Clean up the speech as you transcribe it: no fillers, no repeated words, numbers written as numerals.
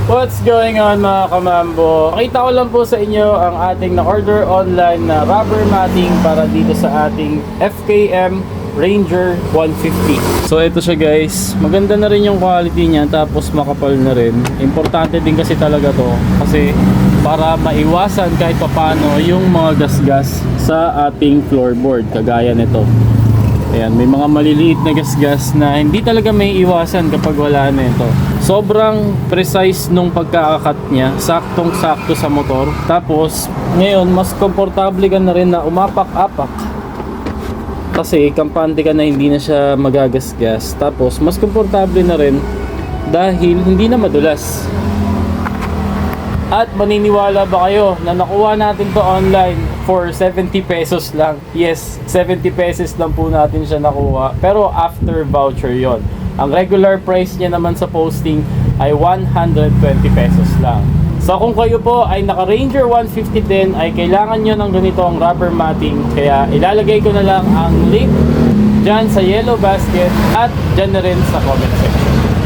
What's going on mga kamambo? Nakita ko lang po sa inyo ang ating na-order online na rubber matting para dito sa ating FKM Ranger 150. So ito siya guys, maganda na rin yung quality niya tapos makapal na rin. Importante din kasi talaga to kasi para maiwasan kahit papano yung mga gasgas sa ating floorboard kagaya nito. Ayan, may mga maliliit na gasgas na hindi talaga may iwasan kapag wala na ito. Sobrang precise nung pagkakakat niya, saktong-sakto sa motor. Tapos, ngayon, mas komportable ka na rin na umapak-apak. Kasi, kampante ka na hindi na siya magagasgas. Tapos, mas komportable na rin dahil hindi na madulas. At maniniwala ba kayo na nakuha natin to online for 70 pesos lang? Yes, 70 pesos lang po natin siya nakuha. Pero after voucher yon. Ang regular price niya naman sa posting ay 120 pesos lang. So kung kayo po ay naka Ranger 150 din, ay kailangan nyo ng ganitong rubber matting. Kaya ilalagay ko na lang ang link dyan sa yellow basket at dyan na rin sa comment section.